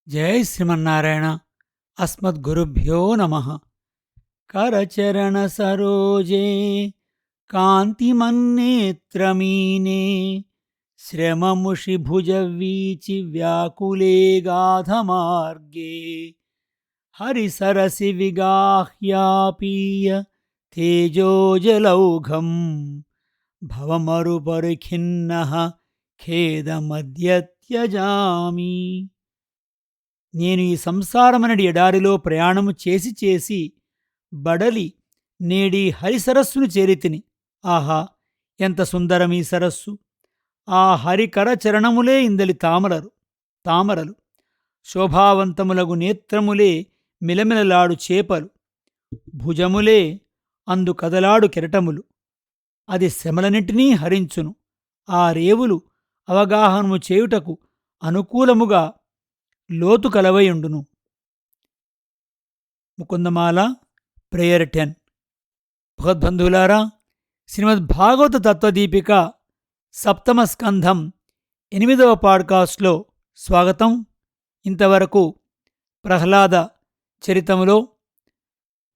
జై శ్రీమన్నారాయణ. అస్మద్గురుభ్యో నమ. కరచరణ సరోజే కాంతిమన్నేత్రమీనే శ్రమముషి భుజవీచి వ్యాకులే గాధమార్గే హరిసరసి విగాహ్యాపీయ తేజోజలౌఘం భవమరుపరిఖిన్నః ఖేదమద్య త్యజామి. నేను ఈ సంసారమనడి ఎడారిలో ప్రయాణము చేసి చేసి బడలి నేడి హరిసరస్సును చేరితిని. ఆహా, ఎంత సుందరమీ సరస్సు! ఆ హరికరచరణములే ఇందలి తామరలు శోభావంతములగు నేత్రములే మిలమిలలాడు చేపలు, భుజములే అందు కదలాడు కెరటములు. అది శ్రమలన్నింటినీ హరించును. ఆ రేవులు అవగాహనము చేయుటకు అనుకూలముగా లోతు కలవయుండును. ముకుందమాల ప్రేయర్ 10. భగవద్బంధువులారా, శ్రీమద్భాగవత తత్వదీపిక సప్తమ స్కంధం 8వ పాడ్కాస్ట్లో స్వాగతం. ఇంతవరకు ప్రహ్లాద చరితములో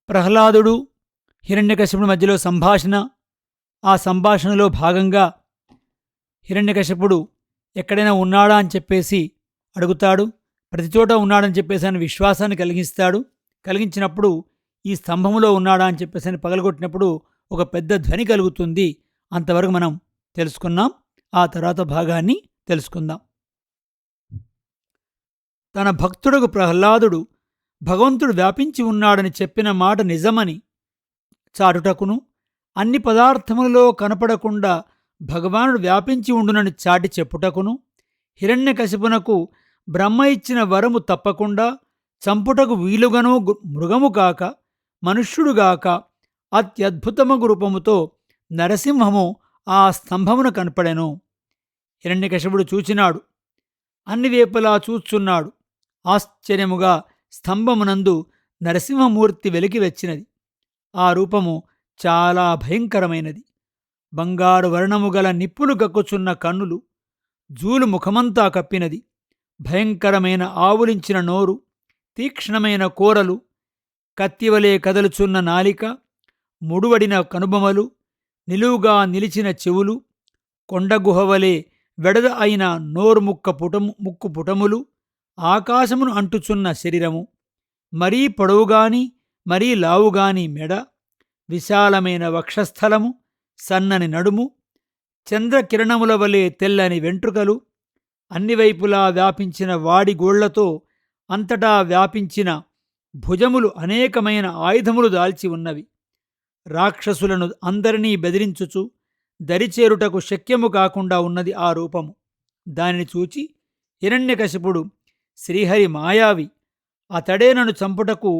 ప్రహ్లాదుడు హిరణ్యకశిపుడి మధ్యలో సంభాషణ, ఆ సంభాషణలో భాగంగా హిరణ్యకశిపుడు ఎక్కడైనా ఉన్నాడా అని చెప్పేసి అడుగుతాడు. ప్రతిచోట ఉన్నాడని చెప్పేసి ఆయన విశ్వాసాన్ని కలిగించినప్పుడు ఈ స్తంభములో ఉన్నాడా అని చెప్పేసి ఆయన పగలగొట్టినప్పుడు ఒక పెద్ద ధ్వని కలుగుతుంది. అంతవరకు మనం తెలుసుకున్నాం. ఆ తర్వాత భాగాన్ని తెలుసుకుందాం. తన భక్తుడకు ప్రహ్లాదుడు భగవంతుడు వ్యాపించి ఉన్నాడని చెప్పిన మాట నిజమని చాటుటకును, అన్ని పదార్థములలో కనపడకుండా భగవానుడు వ్యాపించి ఉండునని చాటి చెప్పుటకును, హిరణ్యకశిపునకు బ్రహ్మ ఇచ్చిన వరము తప్పకుండా చంపుటకు వీలుగనో మృగముగాక మనుష్యుడుగాక అత్యద్భుతమగు రూపముతో నరసింహము ఆ స్తంభమున కనపడెను. హిరణ్యకశిపుడు చూచినాడు. అన్ని వేపులా చూచున్నాడు. ఆశ్చర్యముగా స్తంభమునందు నరసింహమూర్తి వెలికి వచ్చినది. ఆ రూపము చాలా భయంకరమైనది. బంగారు వర్ణము గల నిప్పులు గక్కుచున్న కన్నులు, జూలు ముఖమంతా కప్పినది. భయంకరమైన ఆవులించిన నోరు, తీక్ష్ణమైన కోరలు, కత్తివలే కదలుచున్న నాలిక, ముడువడిన కనుబొమలు, నిలువుగా నిలిచిన చెవులు, కొండగుహవలే వెడద అయిన ముక్కు పుటములు, ఆకాశమును అంటుచున్న శరీరము, మరీ పొడవుగాని మరీ లావుగాని మెడ, విశాలమైన వక్షస్థలము, సన్నని నడుము, చంద్రకిరణముల వలె తెల్లని వెంట్రుకలు, అన్ని వైపులా వ్యాపించిన వాడిగోళ్లతో అంతటా వ్యాపించిన భుజములు అనేకమైన ఆయుధములు దాల్చి ఉన్నవి. రాక్షసులను అందరినీ బెదిరించుచు దరిచేరుటకు శక్యము కాకుండా ఉన్నది ఆ రూపము. దానిని చూచి హిరణ్యకశిపుడు శ్రీహరి మాయావి, అతడే నన్ను చంపుటకు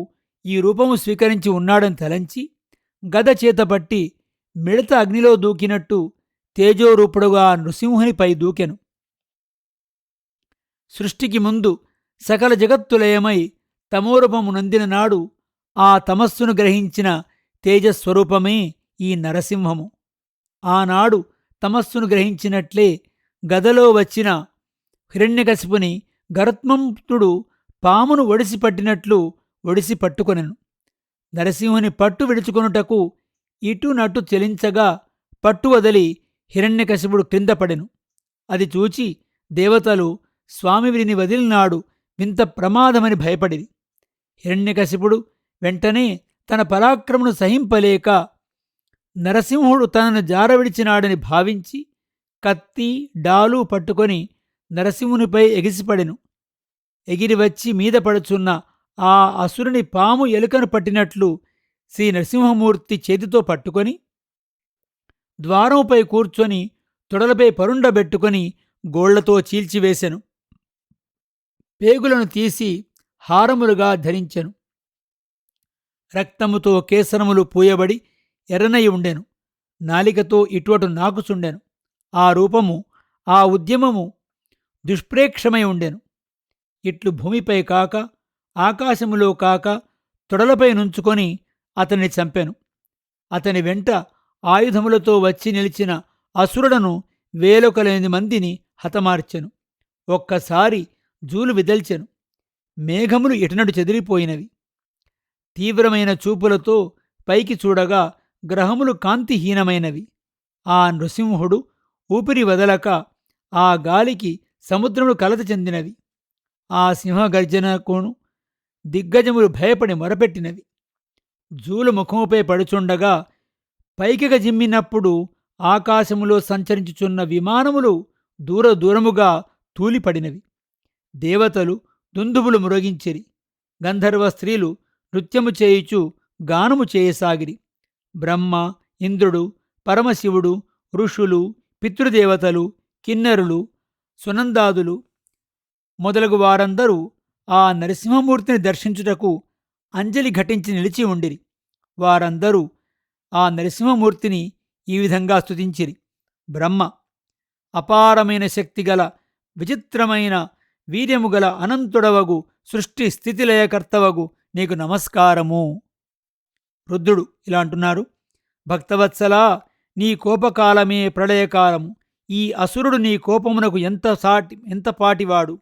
ఈ రూపము స్వీకరించి ఉన్నాడని తలంచి గద చేతపట్టి మిడత అగ్నిలో దూకినట్టు తేజోరూపుడుగా నృసింహునిపై దూకెను. సృష్టికి ముందు సకల జగత్తులయమై తమోరూపము నందిన నాడు ఆ తమస్సును గ్రహించిన తేజస్వరూపమే ఈ నరసింహము. ఆనాడు తమస్సును గ్రహించినట్లే గదలో వచ్చిన హిరణ్యకశిపుని గరుత్మంతుడు పామును ఒడిసిపట్టినట్లు ఒడిసి పట్టుకొనెను. నరసింహుని పట్టు విడుచుకొనుటకు ఇటు నటు చెలించగా పట్టు వదలి హిరణ్యకశిపుడు క్రిందపడెను. అది చూచి దేవతలు స్వామి వీరిని వదిలినాడు, వింత ప్రమాదమని భయపడిరి. హిరణ్యకశిపుడు వెంటనే తన పరాక్రమను సహింపలేక నరసింహుడు తనను జారవిడిచినాడని భావించి కత్తి డాలు పట్టుకొని నరసింహునిపై ఎగిసిపడెను. ఎగిరివచ్చి మీద పడుచున్న ఆ అసురుని పాము ఎలుకను పట్టినట్లు శ్రీ నరసింహమూర్తి చేతితో పట్టుకొని ద్వారముపై కూర్చొని తొడలపై పరుండబెట్టుకొని గోళ్లతో చీల్చివేశెను. పేగులను తీసి హారములుగా ధరించెను. రక్తముతో కేసరములు పూయబడి ఎర్రనయి ఉండెను. నాలికతో ఇటువటు నాకుచుండెను. ఆ రూపము, ఆ ఉద్యమము దుష్ప్రేక్షమై ఉండెను. ఇట్లు భూమిపై కాక ఆకాశములో కాక తొడలపై నుంచుకొని అతన్ని చంపెను. అతని వెంట ఆయుధములతో వచ్చి నిలిచిన అసురులను వేలొకలేని మందిని హతమార్చెను. ఒక్కసారి జూలు విదల్చెను. మేఘములు ఎటునటు చెదిరిపోయినవి. తీవ్రమైన చూపులతో పైకి చూడగా గ్రహములు కాంతిహీనమైనవి. ఆ నృసింహుడు ఊపిరి వదలక ఆ గాలికి సముద్రములు కలత చెందినవి. ఆ సింహగర్జనకును దిగ్గజములు భయపడి మొరపెట్టినవి. జూలు ముఖముపై పడుచుండగా పైకిగ జిమ్మినప్పుడు ఆకాశములో సంచరించుచున్న విమానములు దూరదూరముగా తూలిపడినవి. దేవతలు దుందుబులు మ్రోగించిరి. గంధర్వ స్త్రీలు నృత్యము చేయుచు గానము చేయసాగిరి. బ్రహ్మ, ఇంద్రుడు, పరమశివుడు, ఋషులు, పితృదేవతలు, కిన్నరులు, సునందాదులు మొదలగు వారందరూ ఆ నరసింహమూర్తిని దర్శించుటకు అంజలి ఘటించి నిలిచి ఉండిరి. వారందరూ ఆ నరసింహమూర్తిని ఈ విధంగా స్తుతించిరి. బ్రహ్మ, అపారమైన శక్తిగల విచిత్రమైన వీర్యముగల అనంతుడవగు సృష్టి స్థితిలయకర్తవగు నీకు నమస్కారము. రుద్రుడు ఇలా అంటున్నారు: భక్తవత్సలా, నీ కోపకాలమే ప్రళయకాలము. ఈ అసురుడు నీ కోపమునకు ఎంత పాటివాడు.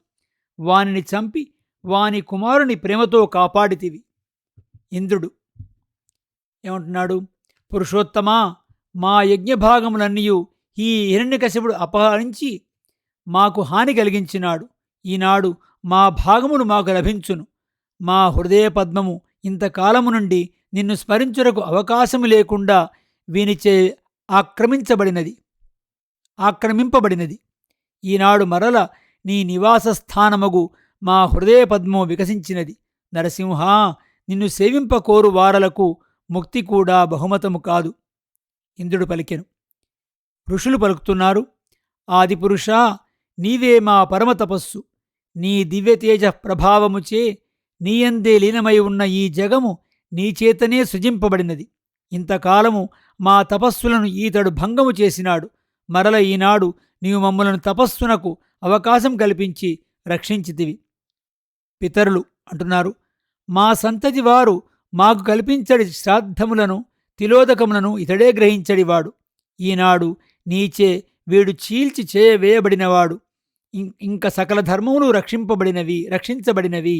వానిని చంపి వాని కుమారుని ప్రేమతో కాపాడితివి. ఇంద్రుడు ఏమంటున్నాడు: పురుషోత్తమా, మా యజ్ఞభాగములన్నీయు ఈ హిరణ్యకశిపుడు అపహరించి మాకు హాని కలిగించినాడు. ఈనాడు మా భాగమును మాకు లభించును. మా హృదయ పద్మము ఇంతకాలము నుండి నిన్ను స్మరించుటకు అవకాశము లేకుండా వీనిచే ఆక్రమింపబడినది. ఈనాడు మరల నీ నివాస స్థానమగు మా హృదయ పద్మము వికసించినది. నరసింహ, నిన్ను సేవింపకోరు వారలకు ముక్తి కూడా బహుమతము కాదు. ఇంద్రుడు పలికెను. ఋషులు పలుకుతున్నారు: ఆదిపురుషా, నీవే మా పరమ తపస్సు. నీ దివ్యతేజ ప్రభావముచే నీయందే లీనమై ఉన్న ఈ జగము నీచేతనే సృజింపబడినది. ఇంతకాలము మా తపస్సులను ఈతడు భంగము చేసినాడు. మరల ఈనాడు నీవు మమ్మలను తపస్సునకు అవకాశం కల్పించి రక్షించితివి. పితరులు అంటున్నారు: మా సంతతి వారు మాకు కల్పించడి శ్రాద్ధములను తిలోదకములను ఇతడే గ్రహించడివాడు. ఈనాడు నీచే వీడు చీల్చి చేయవేయబడినవాడు. ఇంక సకల ధర్మములు రక్షించబడినవి.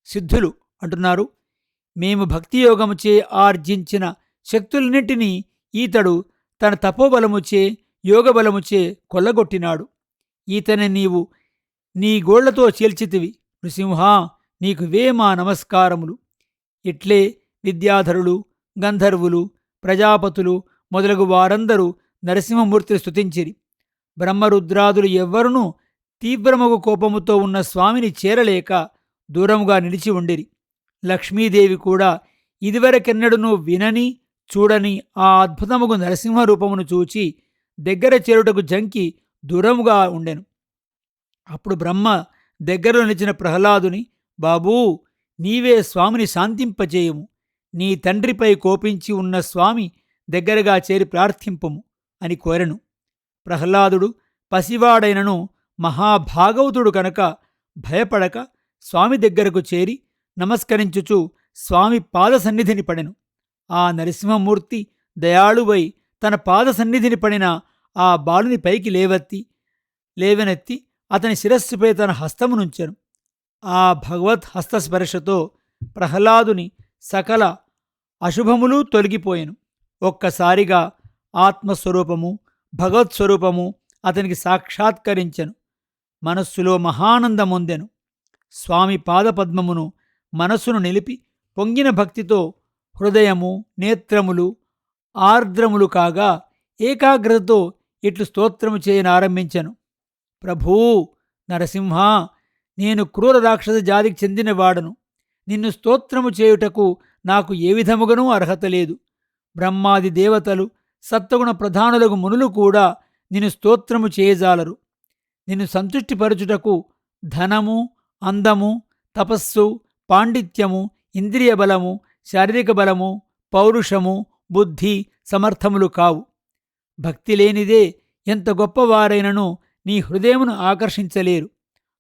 సిద్ధులు అంటున్నారు: మేము భక్తియోగముచే ఆర్జించిన శక్తులన్నింటినీ ఈతడు తన తపోబలముచే యోగబలముచే కొల్లగొట్టినాడు. ఈతని నీవు నీ గోళ్లతో చీల్చితివి. నృసింహ, నీకు మా నమస్కారములు. ఇట్లే విద్యాధరులు, గంధర్వులు, ప్రజాపతులు మొదలగు వారందరూ నరసింహమూర్తిని స్తుతించిరి. బ్రహ్మరుద్రాదులు ఎవ్వరునూ తీవ్రమగు కోపముతో ఉన్న స్వామిని చేరలేక దూరముగా నిలిచి ఉండిరి. లక్ష్మీదేవి కూడా ఇదివరకెన్నడూనూ వినని చూడని ఆ అద్భుతముగు నరసింహరూపమును చూచి దగ్గర చేరుటకు జంకి దూరముగా ఉండెను. అప్పుడు బ్రహ్మ దగ్గరలో నిలిచిన ప్రహ్లాదుని, బాబూ, నీవే స్వామిని శాంతింపచేయుము. నీ తండ్రిపై కోపించి ఉన్న స్వామి దగ్గరగా చేరి ప్రార్థింపుము అని కోరెను. ప్రహ్లాదుడు పసివాడైనను మహాభాగవతుడు కనుక భయపడక స్వామి దగ్గరకు చేరి నమస్కరించుచు స్వామి పాదసన్నిధిని పడెను. ఆ నరసింహమూర్తి దయాళువై తన పాదసన్నిధిని పడిన ఆ బాలుని పైకి లేవనెత్తి అతని శిరస్సుపై తన హస్తమునుంచెను. ఆ భగవత్ హస్తస్పర్శతో ప్రహ్లాదుని సకల అశుభములు తొలగిపోయెను. ఒక్కసారిగా ఆత్మస్వరూపము, భగవత్స్వరూపము అతనికి సాక్షాత్కరించెను. మనస్సులో మహానందమొందెను. స్వామి పాదపద్మమును మనస్సును నిలిపి పొంగిన భక్తితో హృదయము, నేత్రములు ఆర్ద్రములు కాగా ఏకాగ్రతతో ఇట్లు స్తోత్రము చేయనారంభించెను. ప్రభూ నరసింహ, నేను క్రూర రాక్షస జాతికి చెందినవాడను. నిన్ను స్తోత్రము చేయుటకు నాకు ఏ విధముగానూ అర్హత లేదు. బ్రహ్మాది దేవతలు, సత్వగుణ ప్రధానులకు మునులు కూడా నిన్ను స్తోత్రము చేయజాలరు. నిన్ను సంతుష్టిపరచుటకు ధనము, అందము, తపస్సు, పాండిత్యము, ఇంద్రియ బలము, శారీరక బలము, పౌరుషము, బుద్ధి సమర్థములు కావు. భక్తి లేనిదే ఎంత గొప్పవారైనను నీ హృదయమును ఆకర్షించలేరు.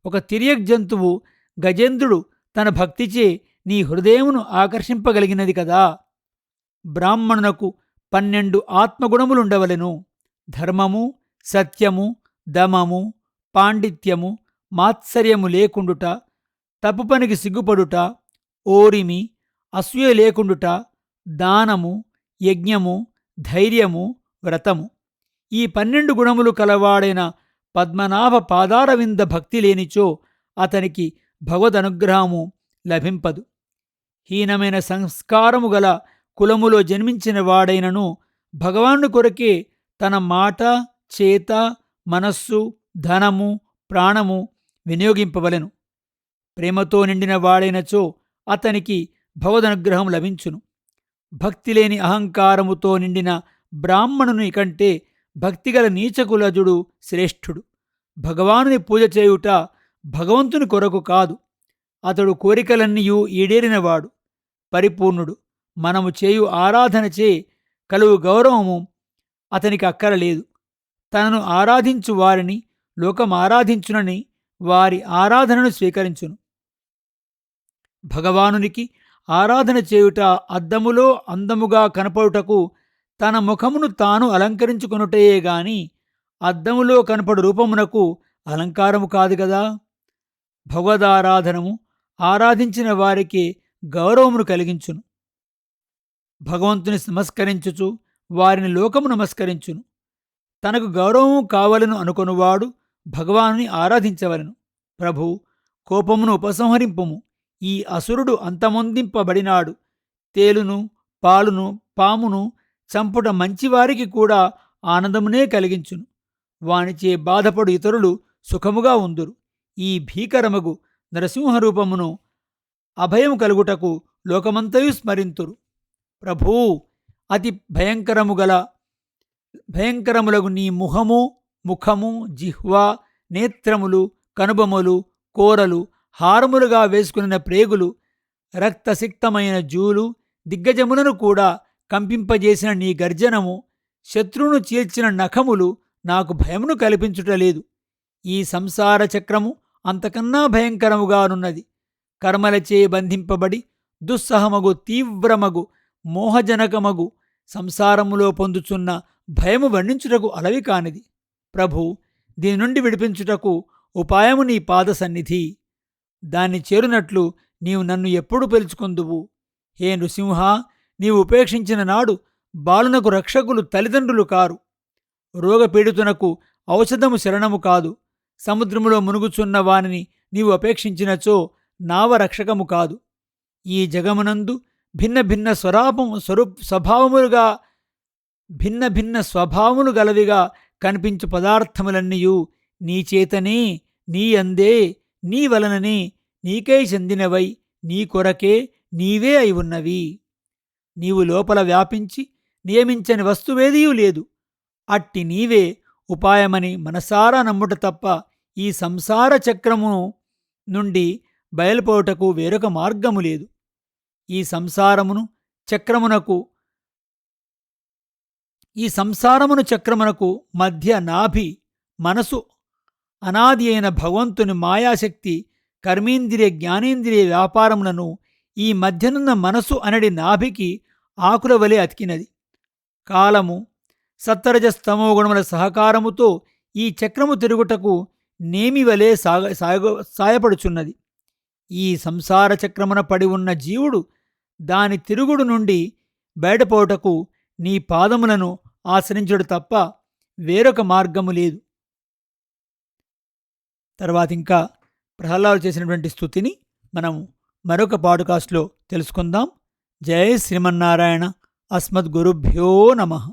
ఒక తిర్యక్ జంతువు గజేంద్రుడు తన భక్తిచే నీ హృదయమును ఆకర్షింపగలిగినది కదా. బ్రాహ్మణునకు 12 ఆత్మగుణములుండవలెను. ధర్మము, సత్యము, దమము, పాండిత్యము, మాత్సర్యము లేకుండుట, తప్పు పనికి సిగ్గుపడుట, ఓరిమి, అసూయ లేకుండుట, దానము, యజ్ఞము, ధైర్యము, వ్రతము. ఈ 12 గుణములు కలవాడైన పద్మనాభ పాదారవింద భక్తి లేనిచో అతనికి భగవదనుగ్రహము లభింపదు. హీనమైన సంస్కారము గల కులములో జన్మించిన వాడైనను భగవాను కొరకే తన మాట, చేత, మనస్సు, ధనము, ప్రాణము వినియోగింపవలెను. ప్రేమతో నిండిన వాడైనచో అతనికి భగవదనుగ్రహం లభించును. భక్తిలేని అహంకారముతో నిండిన బ్రాహ్మణుని కంటే భక్తిగల నీచకులజుడు శ్రేష్ఠుడు. భగవానుని పూజ చేయుట భగవంతుని కొరకు కాదు. అతడు కోరికలన్నీయూ ఈడేరినవాడు, పరిపూర్ణుడు. మనము చేయు ఆరాధనచే కలుగు గౌరవము అతనికి అక్కరలేదు. తనను ఆరాధించు వారిని లోకం ఆరాధించునని వారి ఆరాధనను స్వీకరించును. భగవానునికి ఆరాధన చేయుట అద్దములో అందముగా కనపడుటకు తన ముఖమును తాను అలంకరించుకొనుటయే గాని అద్దములో కనపడు రూపమునకు అలంకారము కాదు గదా. భగవదారాధనము ఆరాధించిన వారికి గౌరవమును కలిగించును. భగవంతుని నమస్కరించుచు వారిని లోకము నమస్కరించును. తనకు గౌరవము కావలను అనుకొనువాడు భగవానుని ఆరాధించవలను. ప్రభు, కోపమును ఉపసంహరింపుము. ఈ అసురుడు అంతమొందింపబడినాడు. తేలును, పాలును, పామును చంపుట మంచివారికి కూడా ఆనందమునే కలిగించును. వానిచే బాధపడు ఇతరులు సుఖముగా ఉందురు. ఈ భీకరమగు నరసింహరూపమును అభయము కలుగుటకు లోకమంతయు స్మరింతురు. ప్రభూ, అతి భయంకరములగు నీ ముఖము, జిహ్వా, నేత్రములు, కనుబొమలు, కోరలు, హారములుగా వేసుకున్న ప్రేగులు, రక్తసిక్తమైన జూలు, దిగ్గజములను కూడా కంపింపజేసిన నీ గర్జనము, శత్రువును చీల్చిన నఖములు నాకు భయమును కల్పించుటలేదు. ఈ సంసార చక్రము అంతకన్నా భయంకరముగానున్నది. కర్మలచే బంధింపబడి దుస్సహమగు, తీవ్రమగు, మోహజనకమగు సంసారములో పొందుచున్న భయము వర్ణించుటకు అలవి కానిది. ప్రభు, దీని నుండి విడిపించుటకు ఉపాయము నీ పాద సన్నిధి. దాన్ని చేరునట్లు నీవు నన్ను ఎప్పుడు పిలుచుకొందువు? హే నృసింహ, నీవు ఉపేక్షించిన నాడు బాలునకు రక్షకులు తల్లిదండ్రులు కారు. రోగపీడితునకు ఔషధము శరణము కాదు. సముద్రములో మునుగుచున్న వానిని నీవు అపేక్షించినచో నావ రక్షకము కాదు. ఈ జగమునందు భిన్న భిన్న స్వభావములు గలవిగా కనిపించు పదార్థములన్నీయు నీ చేతనే, నీ అందే, నీ వలననే, నీకై చెందినవై, నీ కొరకే, నీవే అయి ఉన్నవి. నీవు లోపల వ్యాపించి నియమించని వస్తువేదియూ లేదు. అట్టి నీవే ఉపాయమని మనసారా నమ్ముట తప్ప ఈ సంసార చక్రము నుండి బయలుపోవుటకు వేరొక మార్గము లేదు. ఈ సంసారమును చక్రమునకు మధ్య నాభి మనసు అనాది అయిన భగవంతుని మాయాశక్తి కర్మేంద్రియ జ్ఞానేంద్రియ వ్యాపారములను ఈ మధ్యనున్న మనసు అనడి నాభికి ఆకుల వలె అతికినది. కాలము, సత్వరజస్తమో గుణముల సహకారముతో ఈ చక్రము తిరుగుటకు నేమి వలె సాయపడుచున్నది. ఈ సంసార చక్రమున పడి ఉన్న జీవుడు దాని తిరుగుడు నుండి బయటపోవుటకు నీ పాదములను ఆశ్రయించుడు తప్ప వేరొక మార్గము లేదు. తర్వాత ఇంకా ప్రహ్లాదు చేసినటువంటి స్తుతిని మనం మరొక పాడ్కాస్ట్లో తెలుసుకుందాం. జై శ్రీమన్నారాయణ. అస్మద్గురుభ్యో నమః.